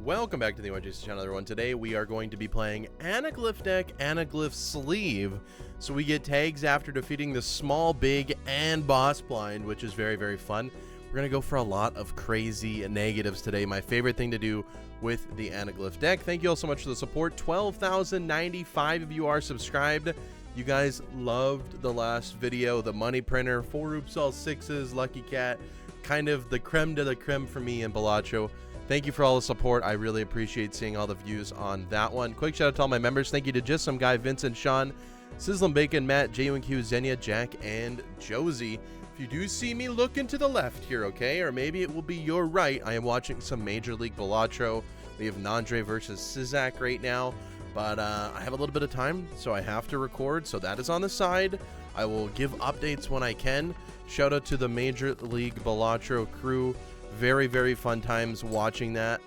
Welcome back to the OJC channel, everyone. Today we are going to be playing Anaglyph deck, Anaglyph Sleeve. So we get tags after defeating the small, big, and boss blind, which is very, very fun. We're going to go for a lot of crazy negatives today. My favorite thing to do with the Anaglyph deck. Thank you all so much for the support. 12,095 of you are subscribed. You guys loved the last video, the money printer, 4 oops all 6s, Lucky Cat, kind of the creme de la creme for me and Balatro. Thank you for all the support. I really appreciate seeing all the views on that one. Quick shout out to all my members. Thank you to Just Some Guy, Vincent, Sean, Sizzlin' Bacon, Matt, JUNQ, Xenia, Jack, and Josie. If you do see me looking to the left here, okay, or maybe it will be your right, I am watching some Major League Balatro. We have Nandre versus Sizak right now, but I have a little bit of time, so I have to record, so that is on the side. I will give updates when I can. Shout out to the Major League Balatro crew. Very, very fun times watching that.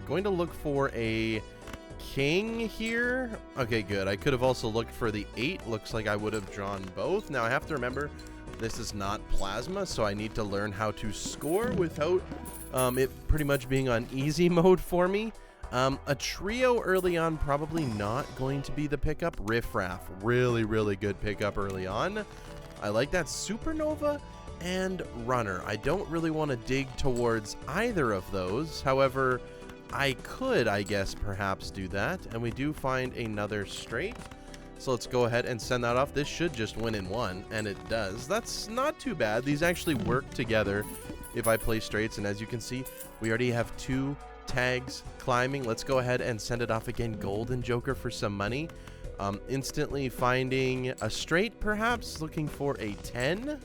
Going to look for a king here. Okay, good. I could have also looked for the 8. Looks like I would have drawn both. Now, I have to remember, this is not plasma, so I need to learn how to score without it pretty much being on easy mode for me. A trio early on, probably not going to be the pickup. Riffraff, really, really good pickup early on. I like that. Supernova and Runner. I don't really want to dig towards either of those. However, I could, I guess, perhaps do that. And we do find another straight. So let's go ahead and send that off. This should just win in one, and it does. That's not too bad. These actually work together if I play straights. And as you can see, we already have 2 tags climbing. Let's go ahead and send it off again. Golden Joker for some money. Instantly finding a straight, perhaps. Looking for a 10.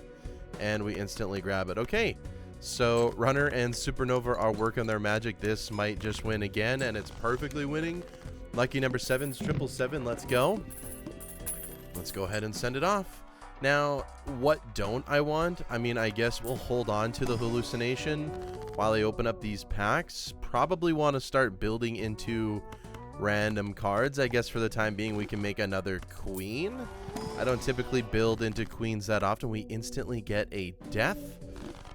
And we instantly grab it. Okay, so Runner and Supernova are working their magic. This might just win again, and it's perfectly winning. Lucky number 7's 777. Let's go. Let's go ahead and send it off. Now, what don't I want? I mean, I guess we'll hold on to the hallucination while I open up these packs. Probably want to start building into random cards. I guess for the time being, we can make another queen. I don't typically build into queens that often. We instantly get a death.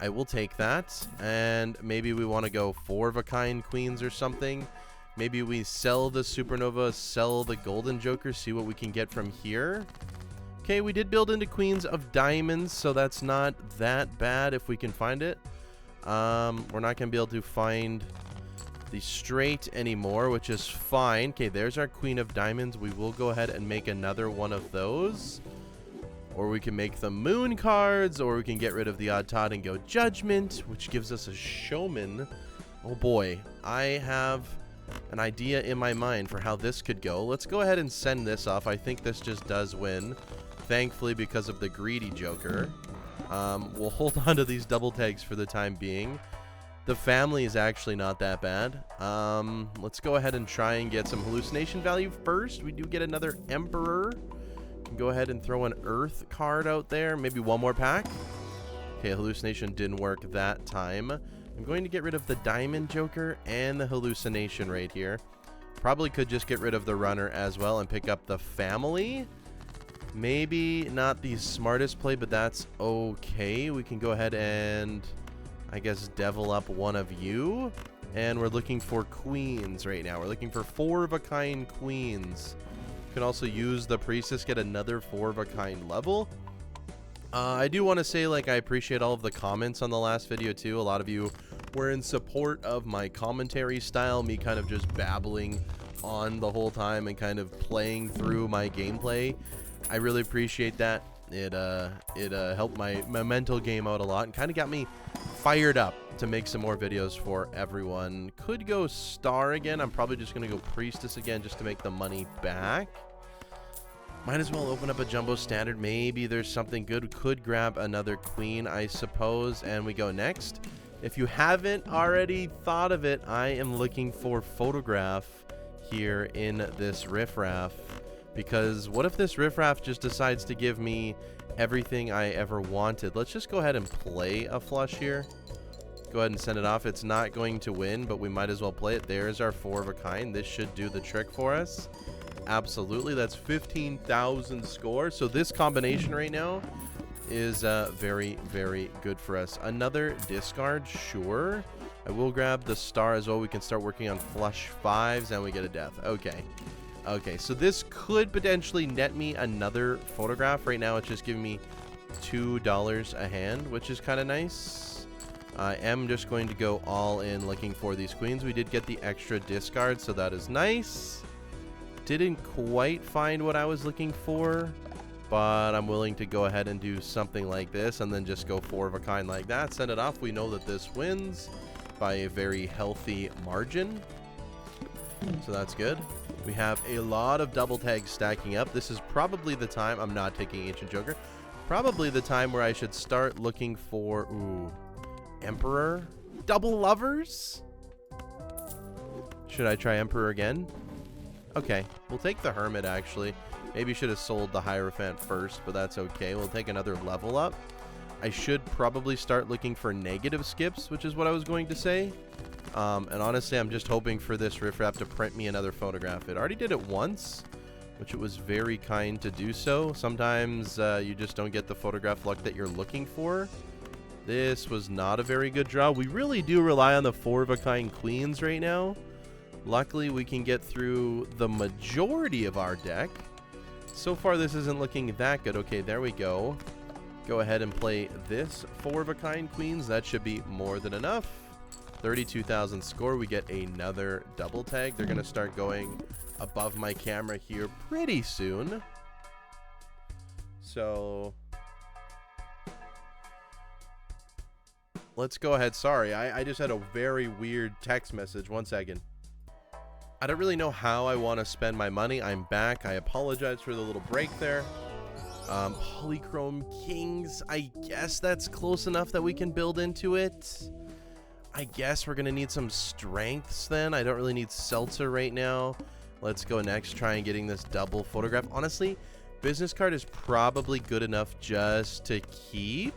I will take that. And maybe we want to go 4 of a kind queens or something. Maybe we sell the Supernova, sell the Golden Joker, see what we can get from here. Okay, we did build into queens of diamonds, so that's not that bad if we can find it. We're not going to be able to find the straight anymore, which is fine. Okay, there's our queen of diamonds. We will go ahead and make another one of those, or we can make the moon cards, or we can get rid of the odd tot and go judgment, which gives us a showman. Oh boy, I have an idea in my mind for how this could go. Let's go ahead and send this off. I think this just does win, thankfully, because of the greedy Joker. We'll hold on to these double tags for the time being. The family is actually not that bad. Let's go ahead and try and get some hallucination value first. We do get another Emperor. Can go ahead and throw an Earth card out there. Maybe one more pack. Okay, hallucination didn't work that time. I'm going to get rid of the Diamond Joker and the hallucination right here. Probably could just get rid of the Runner as well and pick up the family. Maybe not the smartest play, but that's okay. We can go ahead and, I guess, devil up one of you. And we're looking for queens right now. We're looking for 4 of a kind queens. You can also use the priestess, get another 4 of a kind level. I do want to say, like, I appreciate all of the comments on the last video too. A lot of you were in support of my commentary style, me kind of just babbling on the whole time and kind of playing through my gameplay. I really appreciate that. It helped my mental game out a lot and kind of got me fired up to make some more videos for everyone. Could go star again. I'm probably just going to go priestess again just to make the money back. Might as well open up a jumbo standard. Maybe there's something good. Could grab another queen, I suppose. And we go next. If you haven't already thought of it, I am looking for photograph here in this riffraff. Because what if this riffraff just decides to give me everything I ever wanted? Let's just go ahead and play a flush here. Go ahead and send it off. It's not going to win, but we might as well play it. There's our 4 of a kind. This should do the trick for us. Absolutely. That's 15,000 score. So this combination right now is very, very good for us. Another discard, sure. I will grab the star as well. We can start working on flush 5s, and we get a death. Okay. Okay, so this could potentially net me another photograph. Right now, it's just giving me $2 a hand, which is kind of nice. I am just going to go all in looking for these queens. We did get the extra discard, so that is nice. Didn't quite find what I was looking for, but I'm willing to go ahead and do something like this and then just go 4 of a kind like that. Send it off. We know that this wins by a very healthy margin, so that's good. We have a lot of double tags stacking up. This is probably the time. I'm not taking Ancient Joker. Probably the time where I should start looking for Emperor double lovers. Should I try Emperor again? Okay, we'll take the Hermit, actually. Maybe should have sold the Hierophant first, but that's okay. We'll take another level up. I should probably start looking for negative skips, which is what I was going to say. And honestly, I'm just hoping for this riffraff to print me another photograph. It already did it once, which it was very kind to do so. Sometimes you just don't get the photograph luck that you're looking for. This was not a very good draw. We really do rely on the 4-of-a-kind queens right now. Luckily, we can get through the majority of our deck. So far, this isn't looking that good. Okay, there we go. Go ahead and play this 4-of-a-kind queens. That should be more than enough. 32,000 score. We get another double tag. They're going to start going above my camera here pretty soon. So let's go ahead. Sorry, I just had a very weird text message. 1 second. I don't really know how I want to spend my money. I'm back. I apologize for the little break there. Polychrome Kings. I guess that's close enough that we can build into it. I guess we're going to need some strengths then. I don't really need Seltzer right now. Let's go next. Try and getting this double photograph. Honestly, business card is probably good enough just to keep.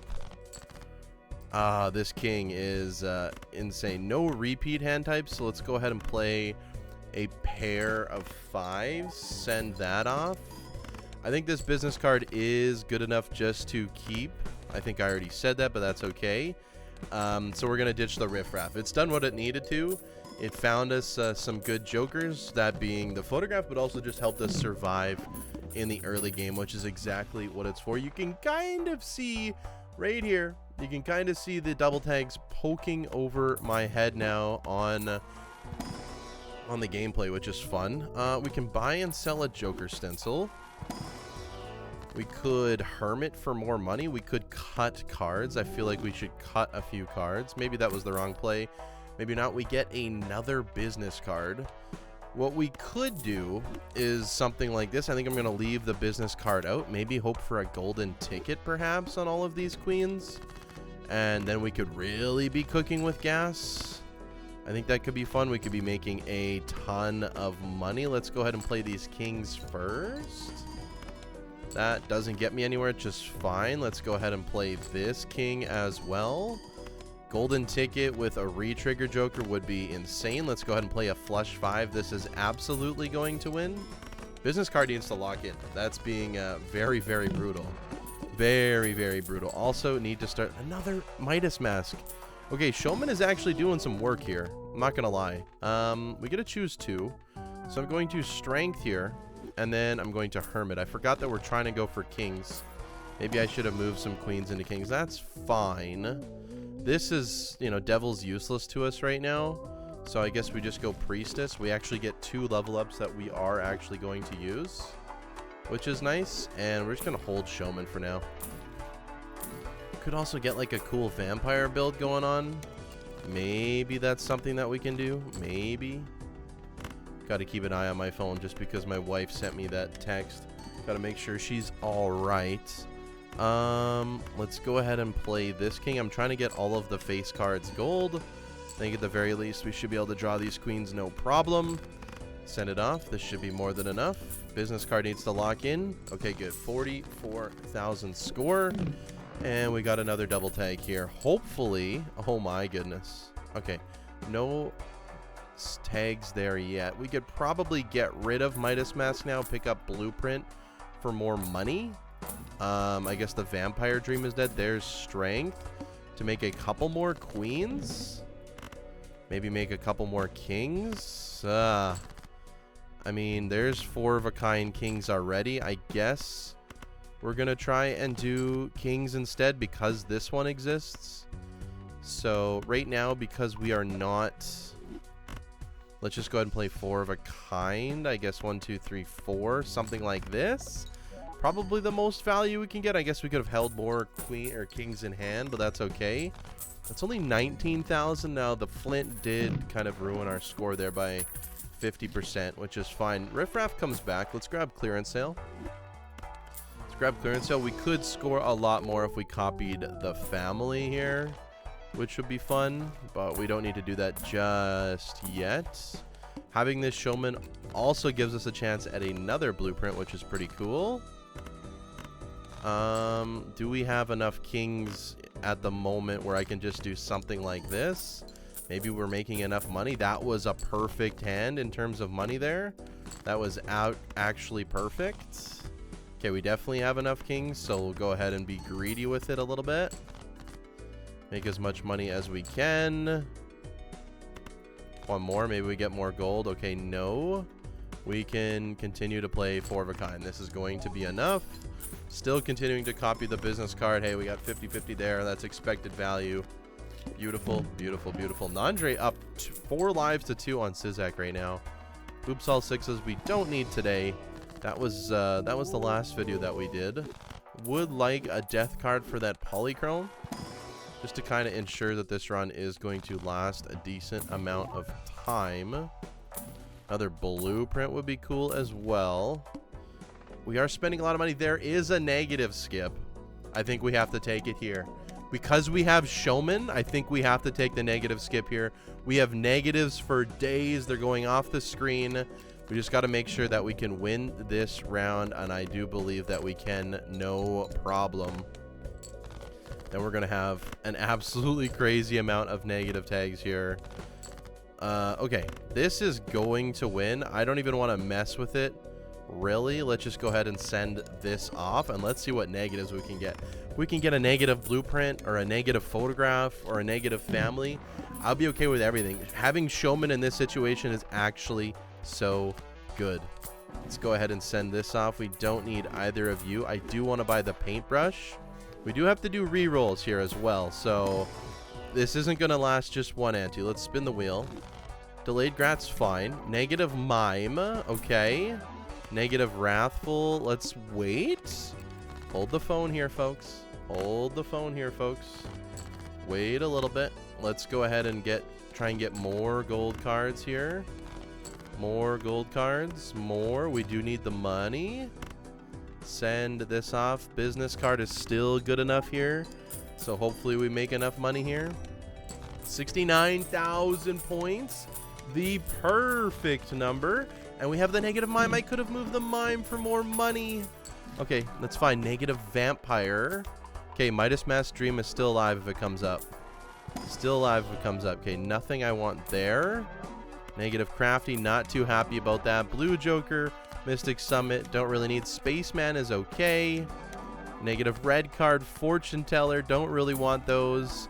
This king is insane. No repeat hand types, so let's go ahead and play a pair of 5s. Send that off. I think this business card is good enough just to keep. I think I already said that, but that's okay. So we're going to ditch the riffraff. It's done what it needed to. It found us some good jokers, that being the photograph, but also just helped us survive in the early game, which is exactly what it's for. You can kind of see right here, you can kind of see the double tags poking over my head now on the gameplay, which is fun. We can buy and sell a Joker stencil. We could Hermit for more money. We could cut cards. I feel like we should cut a few cards. Maybe that was the wrong play. Maybe not. We get another business card. What we could do is something like this. I think I'm going to leave the business card out. Maybe hope for a golden ticket, perhaps, on all of these queens. And then we could really be cooking with gas. I think that could be fun. We could be making a ton of money. Let's go ahead and play these kings first. That doesn't get me anywhere, just fine. Let's go ahead and play this king as well. Golden ticket with a re-trigger joker would be insane. Let's go ahead and play a flush 5. This is absolutely going to win. Business card needs to lock in. That's being very, very brutal. Very, very brutal. Also need to start another Midas mask. Okay, Showman is actually doing some work here. I'm not gonna lie. We get to choose 2. So I'm going to strength here. And then I'm going to Hermit. I forgot that we're trying to go for kings. Maybe I should have moved some queens into kings. That's fine. This is, you know, devil's useless to us right now. So I guess we just go priestess. We actually get 2 level ups that we are actually going to use, which is nice. And we're just going to hold Showman for now. Could also get like a cool vampire build going on. Maybe that's something that we can do. Maybe. Got to keep an eye on my phone just because my wife sent me that text. Got to make sure she's all right. Let's go ahead and play this king. I'm trying to get all of the face cards gold. I think at the very least we should be able to draw these queens no problem. Send it off. This should be more than enough. Business card needs to lock in. Okay, good. 44,000 score. And we got another double tag here. Hopefully. Oh my goodness. Okay. No tags there yet. We could probably get rid of Midas Mask now, pick up Blueprint for more money. I guess the Vampire Dream is dead. There's Strength to make a couple more queens. Maybe make a couple more kings. I mean, there's 4 of a kind kings already. I guess we're going to try and do kings instead because this one exists. So right now, because we are not... Let's just go ahead and play 4 of a kind. I guess 1, 2, 3, 4. Something like this. Probably the most value we can get. I guess we could have held more queen or kings in hand, but that's okay. That's only 19,000 now. The flint did kind of ruin our score there by 50%, which is fine. Riffraff comes back. Let's grab clearance sale. Let's grab clearance sale. We could score a lot more if we copied the family here, which would be fun, but we don't need to do that just yet. Having this showman also gives us a chance at another blueprint, which is pretty cool. Do we have enough kings at the moment where I can just do something like this? Maybe we're making enough money. That was a perfect hand in terms of money there. That was actually perfect. Okay, we definitely have enough kings, so we'll go ahead and be greedy with it a little bit. Make as much money as we can. One more, maybe we get more gold. Okay, no. We can continue to play 4 of a kind. This is going to be enough. Still continuing to copy the business card. Hey, we got 50-50 there. That's expected value. Beautiful, beautiful, beautiful. Nandre up 4 lives to 2 on Sizak right now. Oops, all 6s we don't need today. That was the last video that we did. Would like a death card for that polychrome, just to kind of ensure that this run is going to last a decent amount of time. Another blueprint would be cool as well. We are spending a lot of money. There is a negative skip. I think we have to take it here. Because we have showman, I think we have to take the negative skip here. We have negatives for days. They're going off the screen. We just got to make sure that we can win this round, and I do believe that we can, no problem. Then we're going to have an absolutely crazy amount of negative tags here. Okay, this is going to win. I don't even want to mess with it. Really, let's just go ahead and send this off, and let's see what negatives we can get. If we can get a negative blueprint or a negative photograph or a negative family, I'll be okay with everything. Having showman in this situation is actually so good. Let's go ahead and send this off. We don't need either of you. I do want to buy the paintbrush. We do have to do re-rolls here as well, so this isn't going to last just one ante. Let's spin the wheel. Delayed Grat's fine. Negative Mime, okay. Negative Wrathful, let's wait. Hold the phone here, folks. Hold the phone here, folks. Wait a little bit. Let's go ahead and try and get more gold cards here. More gold cards. More. We do need the money. Send this off. Business card is still good enough here, so hopefully we make enough money here. 69,000 points. The perfect number. And we have the negative mime. I could have moved the mime for more money. Okay, that's fine. Negative vampire. Okay, Midas Mask Dream is still alive if it comes up. Still alive if it comes up. Okay, nothing I want there. Negative Crafty, not too happy about that. Blue Joker, Mystic Summit, don't really need. Spaceman is okay. Negative red card, Fortune Teller, don't really want those.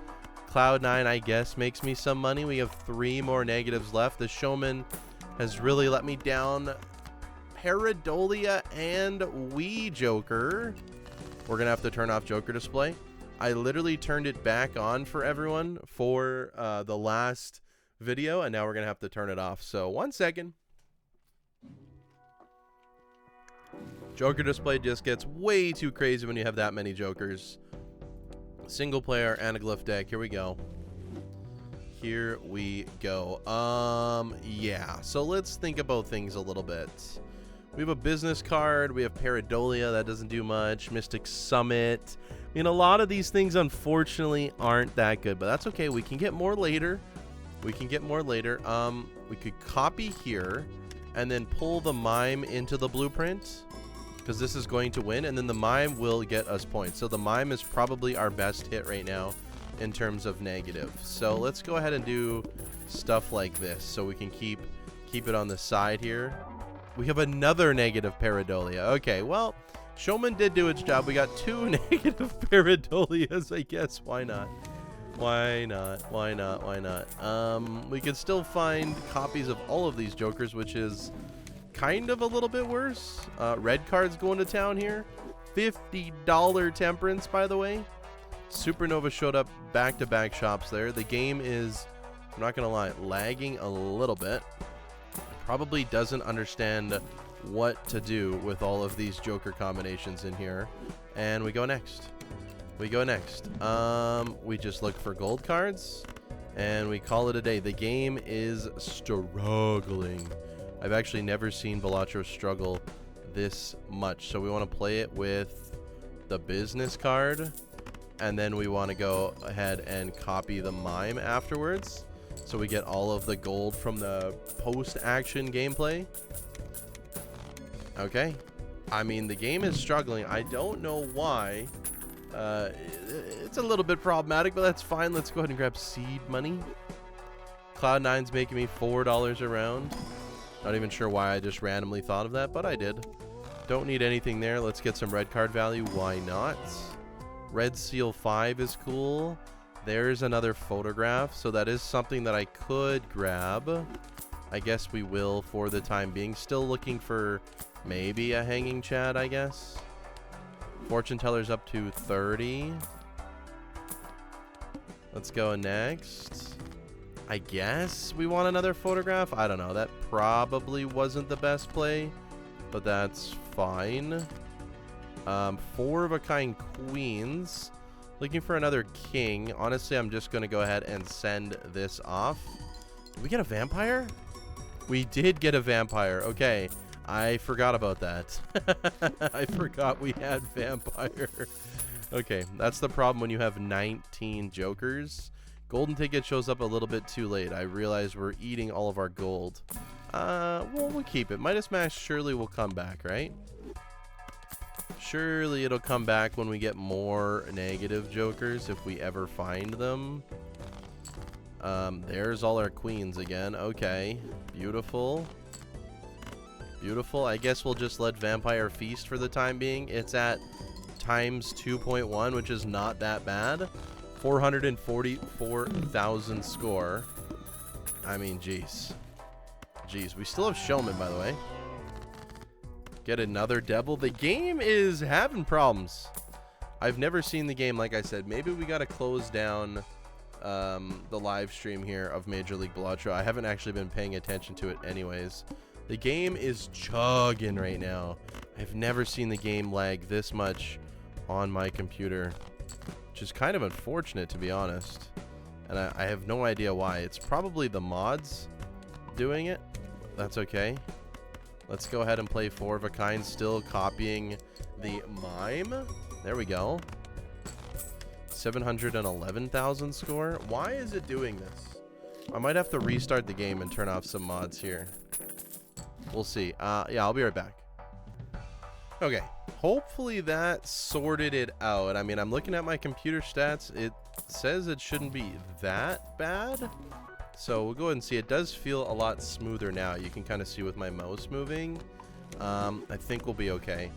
Cloud9, I guess, makes me some money. We have 3 more negatives left. The Showman has really let me down. Paradolia and Wii Joker. We're gonna have to turn off Joker display. I literally turned it back on for everyone for the last video, and now we're gonna have to turn it off. So 1 second. Joker display just gets way too crazy when you have that many Jokers. Single player anaglyph deck. Here we go. Here we go. Yeah. So let's think about things a little bit. We have a business card. We have Paradolia. That doesn't do much. Mystic Summit. I mean, a lot of these things, unfortunately, aren't that good, but that's okay. We can get more later. We can get more later. We could copy here and then pull the mime into the blueprint, because this is going to win, and then the mime will get us points. So the mime is probably our best hit right now in terms of negative. So let's go ahead and do stuff like this so we can keep it on the side here. We have another negative Paradolia. Okay, well, Showman did do its job. We got 2 negative Paradolias, I guess. Why not? Why not? Why not? Why not? We could still find copies of all of these Jokers, which is kind of a little bit worse. Red cards going to town here. $50 temperance, by the way. Supernova showed up back-to-back shops there. The game is, I'm not going to lie, lagging a little bit. Probably doesn't understand what to do with all of these Joker combinations in here. And we go next. We go next. We just look for gold cards and we call it a day. The game is struggling. I've actually never seen Balatro struggle this much. So we want to play it with the business card, and then we want to go ahead and copy the mime afterwards, so we get all of the gold from the post-action gameplay. Okay. I mean, the game is struggling. I don't know why. It's a little bit problematic, but that's fine. Let's go ahead and grab seed money. Cloud9's making me $4 a round. Not even sure why I just randomly thought of that, but I did. Don't need anything there. Let's get some red card value. Why not? Red Seal 5 is cool. There's another photograph, so that is something that I could grab. I guess we will for the time being. Still looking for maybe a hanging Chad, I guess. Fortune teller's up to 30. Let's go next. I guess we want another photograph. I don't know. That probably wasn't the best play, but that's fine. 4 of a kind queens. Looking for another king. Honestly, I'm just going to go ahead and send this off. Did we get a vampire? We did get a vampire. Okay. I forgot about that. I forgot we had vampire. Okay, that's the problem when you have 19 Jokers. Golden ticket shows up a little bit too late. I realize we're eating all of our gold. Well, we'll keep it. Midas Mash surely will come back, right? Surely it'll come back when we get more negative Jokers, if we ever find them. There's all our queens again. Okay, beautiful. Beautiful. I guess we'll just let Vampire feast for the time being. It's at times 2.1, which is not that bad. 444,000 score. I mean, jeez. Jeez, we still have Showman, by the way. Get another devil. The game is having problems. I've never seen the game, like I said. Maybe we got to close down the live stream here of Major League Balatro. I haven't actually been paying attention to it anyways. The game is chugging right now. I've never seen the game lag this much on my computer, which is kind of unfortunate, to be honest. And I have no idea why. It's probably the mods doing it. That's okay. Let's go ahead and play 4 of a kind, still copying the mime. There we go. 711,000 score. Why is it doing this? I might have to restart the game and turn off some mods here. We'll see. Yeah, I'll be right back. Okay. Hopefully that sorted it out. I mean, I'm looking at my computer stats. It says it shouldn't be that bad. So we'll go ahead and see. It does feel a lot smoother now. You can kind of see with my mouse moving. I think we'll be okay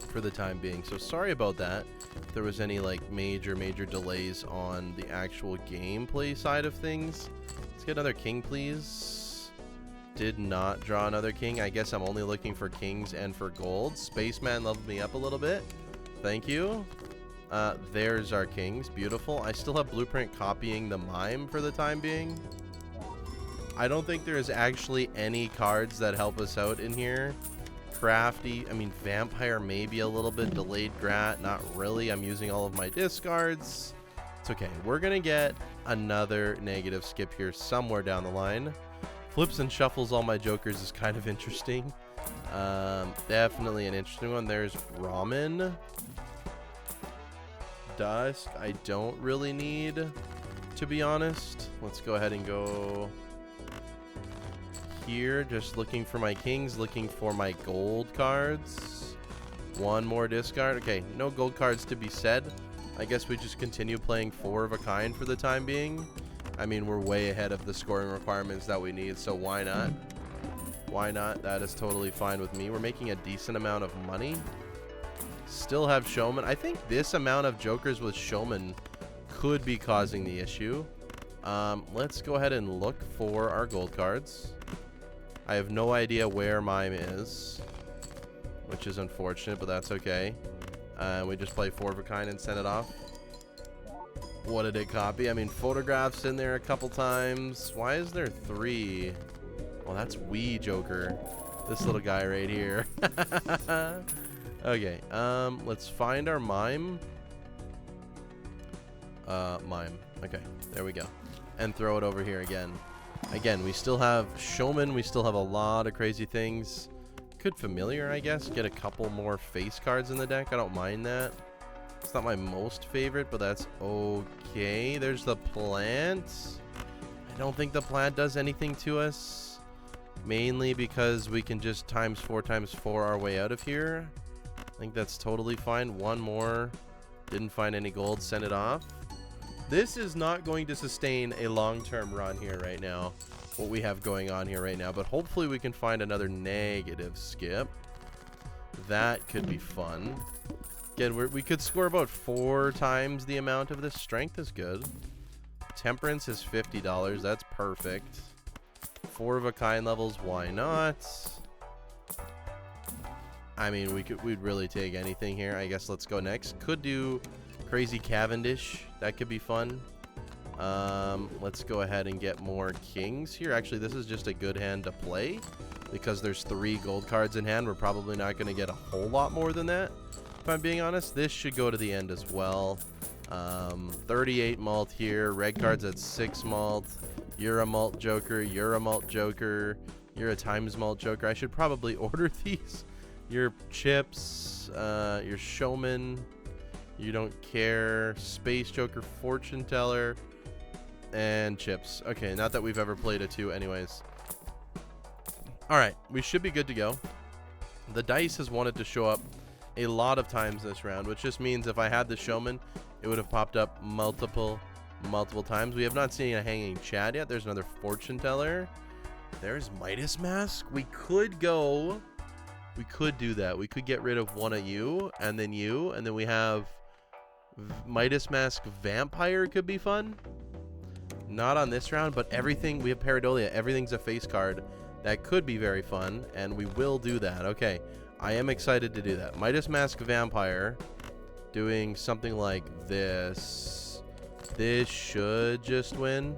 for the time being. So sorry about that. If there was any like major delays on the actual gameplay side of things. Let's get another king, please. Did not draw another king. I guess I'm only looking for kings and for gold. Spaceman leveled me up a little bit. Thank you. There's our kings. Beautiful. I still have blueprint copying the mime for the time being. I don't think there's actually any cards that help us out in here. Crafty. I mean, vampire maybe a little bit. Delayed grat. Not really. I'm using all of my discards. It's okay. We're going to get another negative skip here somewhere down the line. Flips and shuffles all my Jokers is kind of interesting. Definitely an interesting one. There's Ramen. Dusk, I don't really need, to be honest. Let's go ahead and go here. Just looking for my kings, looking for my gold cards. One more discard. Okay, no gold cards to be said. I guess we just continue playing 4 of a kind for the time being. I mean, we're way ahead of the scoring requirements that we need, so why not? Why not? That is totally fine with me. We're making a decent amount of money. Still have Showman. I think this amount of Jokers with Showman could be causing the issue. Let's go ahead and look for our gold cards. I have no idea where mime is, which is unfortunate, but that's okay. We just play 4 of a kind and send it off. What did it copy? I mean, photographs in there a couple times. Why is there 3? Well, that's Wee Joker. This little guy right here. Okay, let's find our mime. Mime. Okay, there we go. And throw it over here again. Again, we still have Showman. We still have a lot of crazy things. Could Familiar, I guess. Get a couple more face cards in the deck. I don't mind that. It's not my most favorite, but that's okay. There's the plant. I don't think the plant does anything to us. Mainly because we can just times 4 our way out of here. I think that's totally fine. One more. Didn't find any gold. Send it off. This is not going to sustain a long-term run here right now. What we have going on here right now. But hopefully we can find another negative skip. That could be fun. Again, we could score about 4 times the amount of this. Strength is good. Temperance is $50. That's perfect. 4 of a kind levels. Why not? I mean, we'd really take anything here. I guess let's go next. Could do Crazy Cavendish. That could be fun. Let's go ahead and get more kings here. Actually, this is just a good hand to play because there's 3 gold cards in hand. We're probably not going to get a whole lot more than that. If I'm being honest, this should go to the end as well. 38 malt here. Red cards at 6 malt. You're a malt joker. You're a malt joker. You're a times malt joker. I should probably order these. Your chips. Your showman. You don't care. Space joker. Fortune teller. And chips. Okay, not that we've ever played a 2 anyways. Alright, we should be good to go. The dice has wanted to show up a lot of times this round, which just means if I had the showman, it would have popped up multiple times. We have not seen a hanging Chad yet. There's another fortune teller. There's Midas Mask. We could do that. We could get rid of one of you, and then we have Midas Mask Vampire. Could be fun. Not on this round, but everything. We have Pareidolia. Everything's a face card. That could be very fun, and we will do that. Okay. I am excited to do that. Midas Mask Vampire doing something like this. This should just win.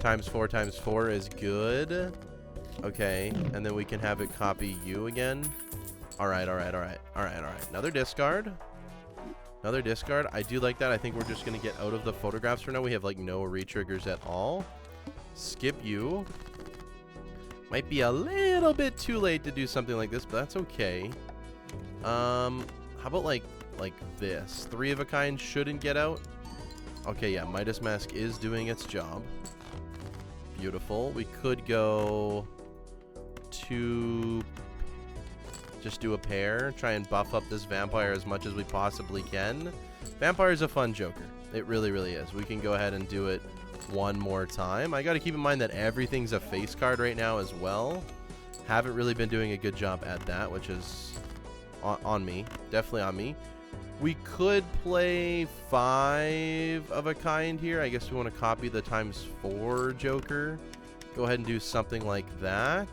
Times 4 is good. Okay, and then we can have it copy you again. Alright. Another discard. Another discard. I do like that. I think we're just going to get out of the photographs for now. We have like no retriggers at all. Skip you. Might be a little bit too late to do something like this, but that's okay. How about like this? 3 of a kind shouldn't get out. Okay, yeah, Midas Mask is doing its job. Beautiful. We could go to just do a pair, try and buff up this vampire as much as we possibly can. Vampire is a fun joker. It really, really is. We can go ahead and do it one more time. I got to keep in mind that everything's a face card right now as well. Haven't really been doing a good job at that, which is on me. Definitely on me. We could play 5 of a kind here. I guess we want to copy the times 4 joker. Go ahead and do something like that.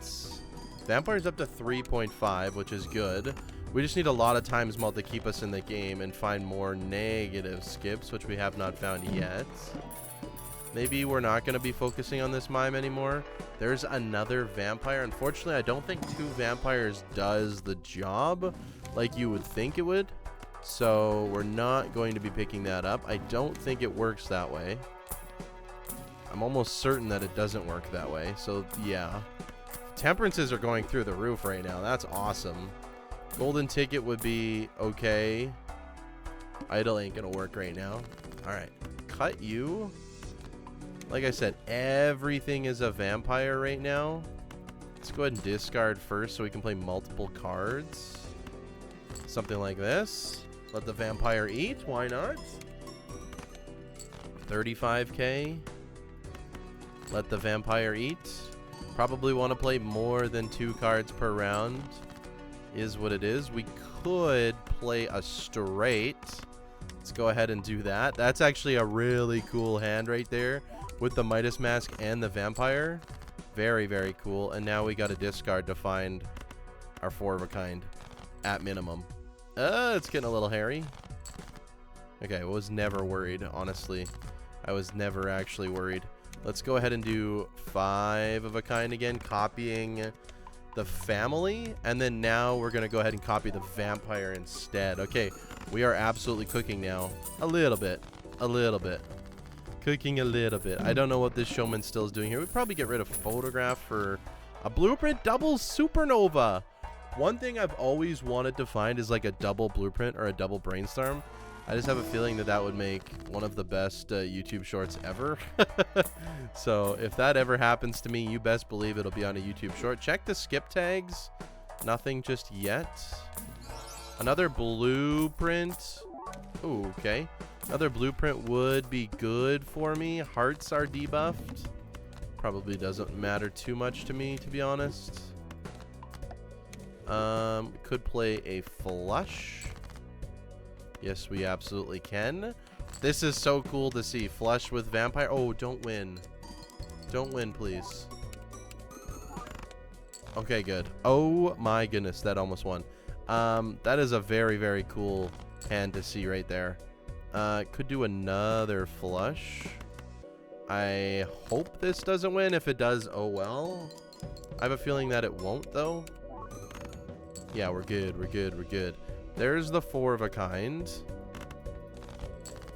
Vampire's up to 3.5, which is good. We just need a lot of times mult to keep us in the game and find more negative skips, which we have not found yet. Maybe we're not going to be focusing on this mime anymore. There's another vampire. Unfortunately, I don't think 2 vampires does the job like you would think it would. So we're not going to be picking that up. I don't think it works that way. I'm almost certain that it doesn't work that way. So yeah. Temperances are going through the roof right now. That's awesome. Golden ticket would be okay. Idle ain't going to work right now. All right. Cut you. Like I said, everything is a vampire right now. Let's go ahead and discard first so we can play multiple cards. Something like this. Let the vampire eat. Why not? 35k. Let the vampire eat. Probably want to play more than 2 cards per round. Is what it is. We could play a straight. Let's go ahead and do that. That's actually a really cool hand right there with the Midas mask and the vampire. Very, very cool. And now we got to discard to find our 4 of a kind at minimum. It's getting a little hairy. Okay, I was never worried, honestly. I was never actually worried. Let's go ahead and do 5 of a kind again, copying the family. And then now we're going to go ahead and copy the vampire instead. Okay, we are absolutely cooking now. A little bit. A little bit. Cooking a little bit. I don't know what this showman still is doing here. We'd probably get rid of photograph for a blueprint double supernova. One thing I've always wanted to find is like a double blueprint or a double brainstorm. I just have a feeling that that would make one of the best YouTube shorts ever. So if that ever happens to me, you best believe it'll be on a YouTube short. Check the skip tags. Nothing just yet. Another blueprint. Ooh, okay. Another blueprint would be good for me. Hearts are debuffed. Probably doesn't matter too much to me, to be honest. Could play a flush. Yes, we absolutely can. This is so cool to see. Flush with vampire. Oh, don't win. Don't win, please. Okay, good. Oh my goodness, that almost won. That is a very, very cool hand to see right there. Could do another flush. I hope this doesn't win. If it does, oh well. I have a feeling that it won't, though. Yeah, we're good. We're good. We're good. There's the 4 of a kind.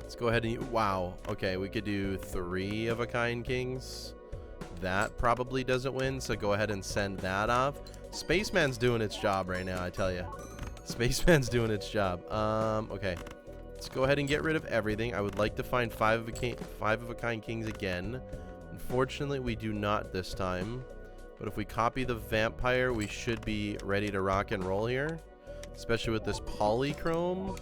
Let's go ahead and... Wow. Okay, we could do 3 of a kind kings. That probably doesn't win, so go ahead and send that off. Spaceman's doing its job right now, I tell you. Spaceman's doing its job. Okay. Let's go ahead and get rid of everything. I would like to find 5 of a kind kings again. Unfortunately, we do not this time. But if we copy the vampire, we should be ready to rock and roll here. Especially with this polychrome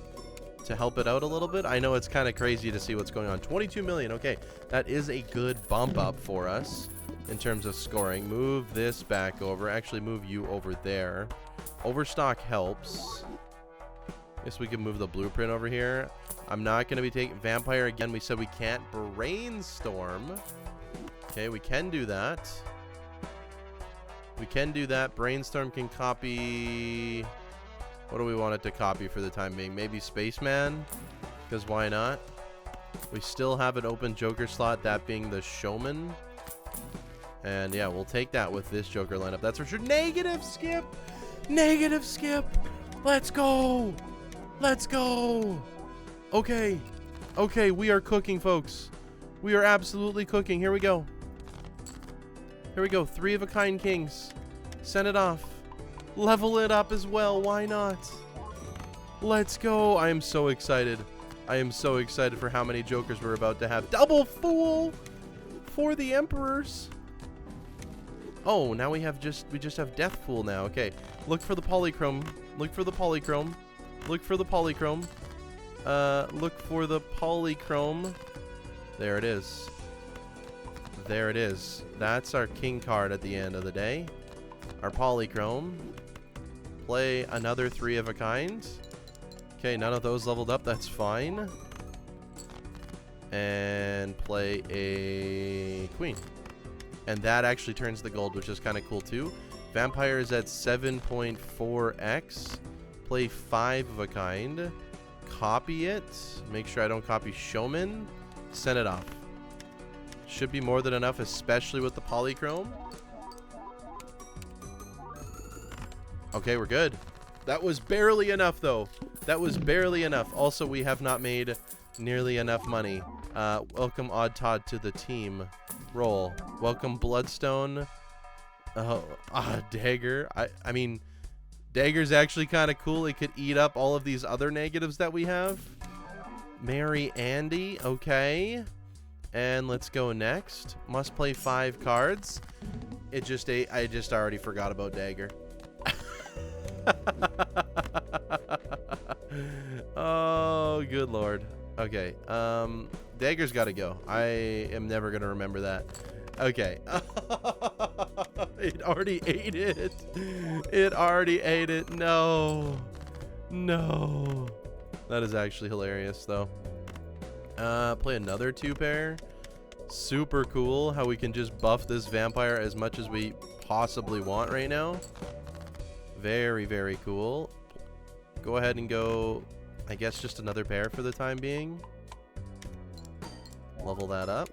to help it out a little bit. I know it's kind of crazy to see what's going on. 22 million. Okay, that is a good bump up for us in terms of scoring. Move this back over. Actually, move you over there. Overstock helps. Guess we can move the blueprint over here. I'm not going to be taking vampire again. We said we can't brainstorm. Okay, we can do that. We can do that. Brainstorm can copy... What do we want it to copy for the time being? Maybe Spaceman? Because why not? We still have an open Joker slot, that being the Showman. And yeah, we'll take that with this Joker lineup. That's for sure. Negative skip! Negative skip! Let's go! Let's go! Okay. Okay, we are cooking, folks. We are absolutely cooking. Here we go. Here we go. 3 of a kind kings. Send it off. Level it up as well. Why not? Let's go. I am so excited. I am so excited for how many Jokers we're about to have. Double Fool for the Emperors. Oh, now we just have Death Fool now. Okay. Look for the polychrome. Look for the polychrome. Look for the polychrome. Look for the polychrome. There it is. There it is. That's our king card at the end of the day. Our polychrome. Play another 3 of a kind. Okay, none of those leveled up. That's fine. And play a queen. And that actually turns the gold, which is kind of cool too. Vampire is at 7.4x. Play 5 of a kind. Copy it. Make sure I don't copy Showman. Send it off. Should be more than enough, especially with the polychrome. Okay, we're good. That was barely enough, though. That was barely enough. Also, we have not made nearly enough money. Welcome Odd Todd to the team. Roll. Welcome Bloodstone. Dagger. I mean, Dagger's actually kind of cool. It could eat up all of these other negatives that we have. Mary Andy. Okay. And let's go next. Must play 5 cards. I just already forgot about Dagger. Oh, good lord. Okay. Dagger's got to go. I am never going to remember that. Okay. It already ate it. It already ate it. No. No. That is actually hilarious, though. Play another 2-pair. Super cool how we can just buff this vampire as much as we possibly want right now. Very, very cool. Go ahead and go, I guess, just another pair for the time being. Level that up.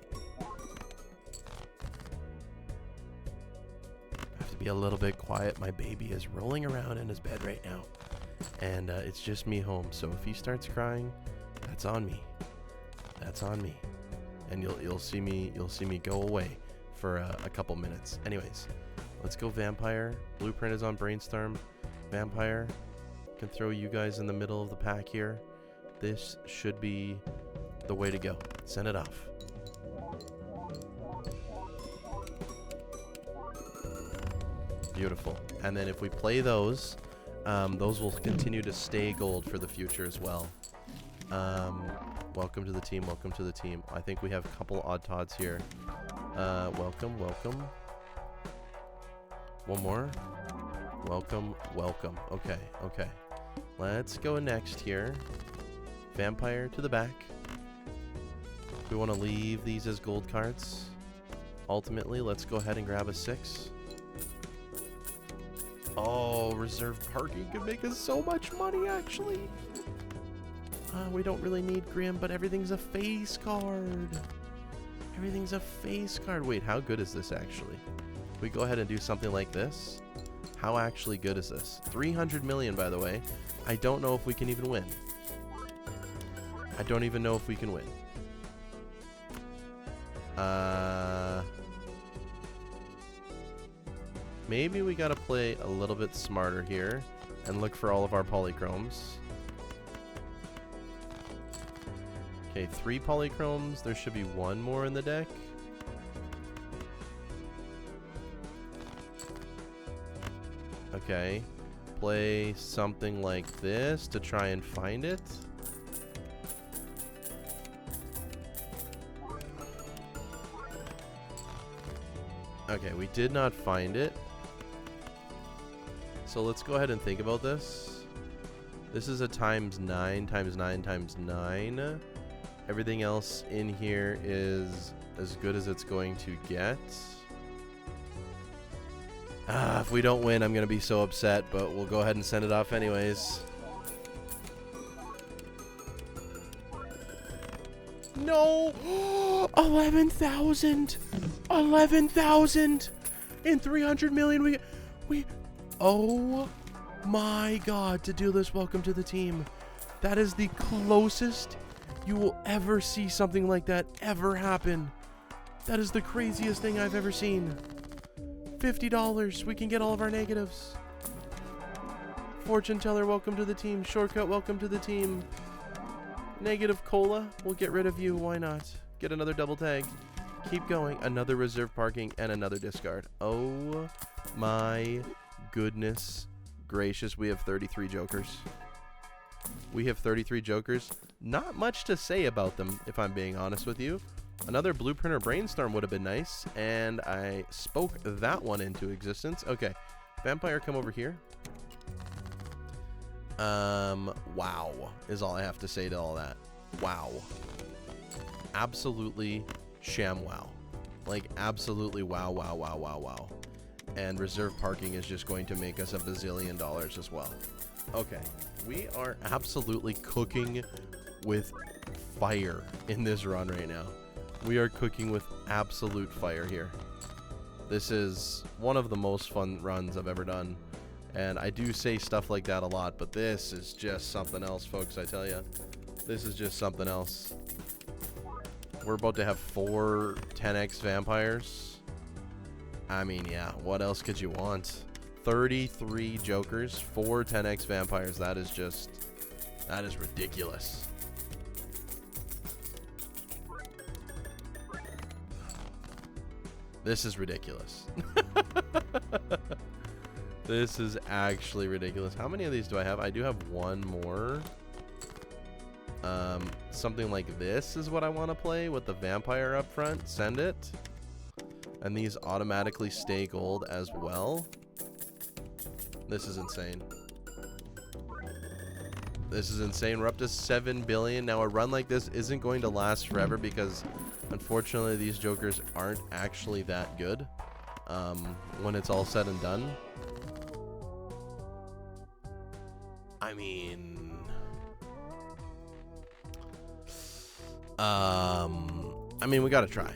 I have to be a little bit quiet. My baby is rolling around in his bed right now. And it's just me home. So if he starts crying, that's on me. That's on me. And you'll see me go away for a couple minutes. Anyways, let's go vampire. Blueprint is on brainstorm. Vampire can throw you guys in the middle of the pack here. This should be the way to go. Send it off. Beautiful. And then if we play those will continue to stay gold for the future as well. Welcome to the team. Welcome to the team. I think we have a couple odd tots here. Welcome. Welcome. One more. Welcome. Welcome. Okay. Okay. Let's go next here. Vampire to the back. We want to leave these as gold cards. Ultimately, let's go ahead and grab a 6. Oh, reserve parking could make us so much money, actually. We don't really need Grim, but everything's a face card. Everything's a face card. Wait, how good is this, actually? We go ahead and do something like this. How actually good is this? 300 million, by the way. I don't know if we can even win. I don't even know if we can win. Maybe we gotta play a little bit smarter here and look for all of our polychromes. Okay, 3 polychromes. There should be 1 more in the deck. Okay. Play something like this to try and find it. Okay, we did not find it. So let's go ahead and think about this. This is a times 9, times 9, times 9. Everything else in here is as good as it's going to get. If we don't win, I'm going to be so upset, but we'll go ahead and send it off anyways. No! 11,000! 11,000! In 300 million, we... Oh my god, to do this, welcome to the team. That is the closest you will ever see something like that ever happen. That is the craziest thing I've ever seen. $50, we can get all of our negatives. Fortune teller, welcome to the team. Shortcut, welcome to the team. Negative cola, we'll get rid of you, why not? Get another double tag. Keep going, another reserve parking and another discard. Oh my goodness gracious, we have 33 jokers. We have 33 jokers. Not much to say about them, if I'm being honest with you. Another blueprint or brainstorm would have been nice, and I spoke that one into existence. Okay, vampire, come over here. Wow is all I have to say to all that. Wow. Absolutely sham wow. Like, absolutely wow, wow, wow, wow, wow. And reserve parking is just going to make us $1 bazillion as well. Okay, we are absolutely cooking with fire in this run right now. We are cooking with absolute fire here. This is one of the most fun runs I've ever done. And I do say stuff like that a lot, but this is just something else, folks, I tell you. This is just something else. We're about to have 4 10x vampires. I mean, yeah, what else could you want? 33 jokers, 4 10x vampires. That is ridiculous. This is ridiculous. This is actually ridiculous. How many of these do I have? I do have 1 more. Something like this is what I want to play with the vampire up front. Send it. And these automatically stay gold as well. This is insane. This is insane. We're up to 7 billion. Now, a run like this isn't going to last forever because, unfortunately, these jokers aren't actually that good when it's all said and done. I mean, we gotta try.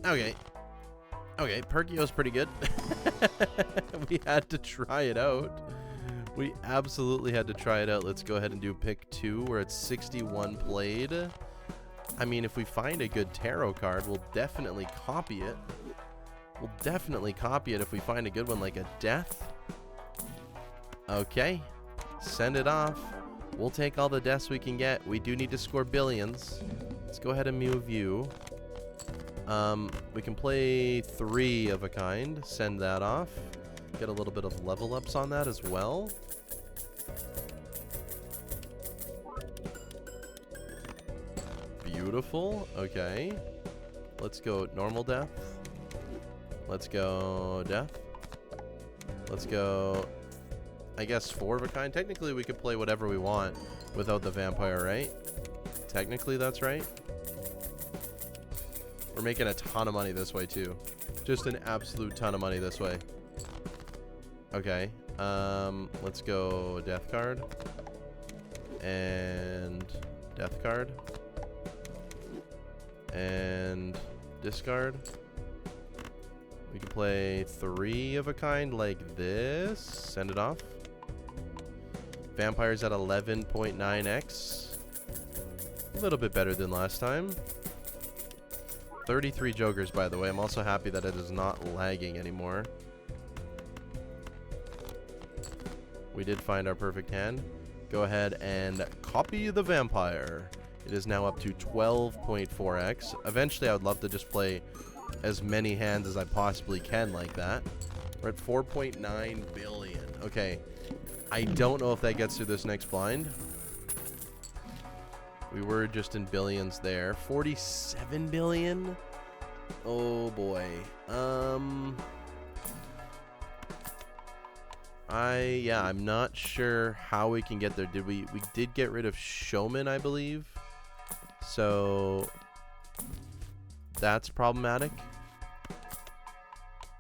Okay, Perkio's pretty good. We had to try it out. We absolutely had to try it out. Let's go ahead and do pick 2. We're at 61 played. I mean, if we find a good tarot card, we'll definitely copy it. We'll definitely copy it if we find a good one, like a death. Okay, send it off. We'll take all the deaths we can get. We do need to score billions. Let's go ahead and move you. We can play 3 of a kind. Send that off. Get a little bit of level ups on that as well. Beautiful. Okay. Let's go normal death. Let's go death. Let's go, I guess, 4 of a kind. Technically, we could play whatever we want without the vampire, right? Technically, that's right. We're making a ton of money this way, too. Just an absolute ton of money this way. Okay. Let's go death card. And death card. And discard. We can play 3 of a kind like this. Send it off. Vampires at 11.9x. A little bit better than last time. 33 jokers, by the way. I'm also happy that it is not lagging anymore. We did find our perfect hand. Go ahead and copy the vampire. It is now up to 12.4x. Eventually, I would love to just play as many hands as I possibly can like that. We're at 4.9 billion. Okay. I don't know if that gets through this next blind. We were just in billions there. 47 billion? Oh boy. I'm not sure how we can get there. We did get rid of Showman, I believe. So that's problematic.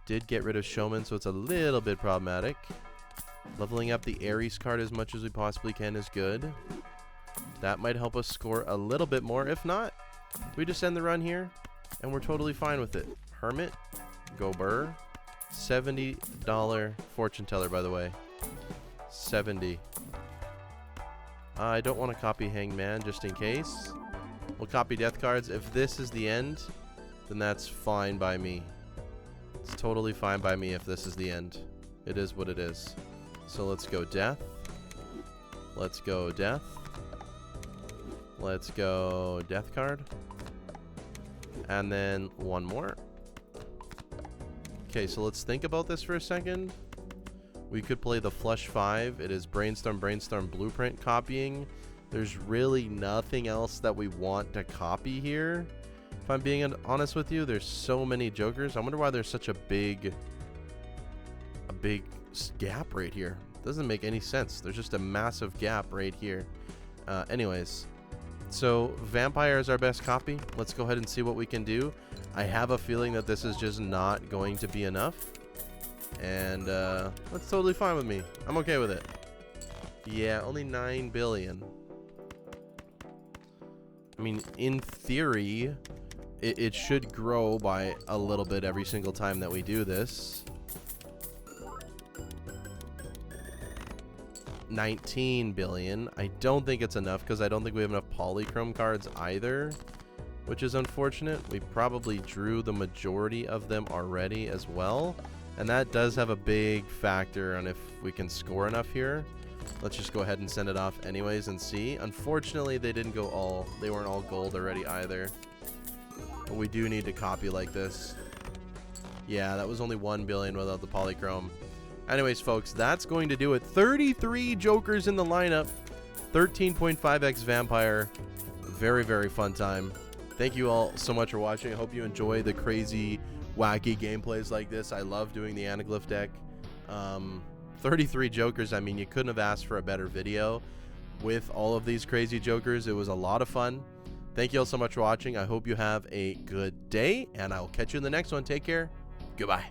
Did get rid of Showman, so it's a little bit problematic. Leveling up the Ares card as much as we possibly can is good. That might help us score a little bit more. If not, we just end the run here, and we're totally fine with it. Hermit, go burr. $70 fortune teller, by the way. 70. I don't want to copy Hangman just in case. We'll copy death cards. If this is the end, then that's fine by me. It's totally fine by me if this is the end. It is what it is. So let's go death. Let's go death. Let's go death card. And then one more. Okay, so let's think about this for a second. We could play the flush 5. It is brainstorm, blueprint copying. There's really nothing else that we want to copy here. If I'm being honest with you, there's so many jokers. I wonder why there's such a big gap right here. Doesn't make any sense. There's just a massive gap right here. Anyways, so vampire is our best copy. Let's go ahead and see what we can do. I have a feeling that this is just not going to be enough. And that's totally fine with me. I'm okay with it. Yeah, only 9 billion. I mean, in theory, it should grow by a little bit every single time that we do this. 19 billion. I don't think it's enough because I don't think we have enough polychrome cards either, which is unfortunate. We probably drew the majority of them already as well, and that does have a big factor on if we can score enough here. Let's just go ahead and send it off anyways and see. Unfortunately, they didn't go all, they weren't all gold already either. But we do need to copy like this. Yeah, that was only 1 billion without the polychrome. Anyways, folks, that's going to do it. 33 jokers in the lineup. 13.5x vampire. Very, very fun time. Thank you all so much for watching. I hope you enjoy the crazy, wacky gameplays like this. I love doing the Anaglyph deck. 33 jokers. I mean, you couldn't have asked for a better video. with all of these crazy jokers. It was a lot of fun. Thank you all so much for watching. I hope you have a good day, and I'll catch you in the next one. Take care. Goodbye.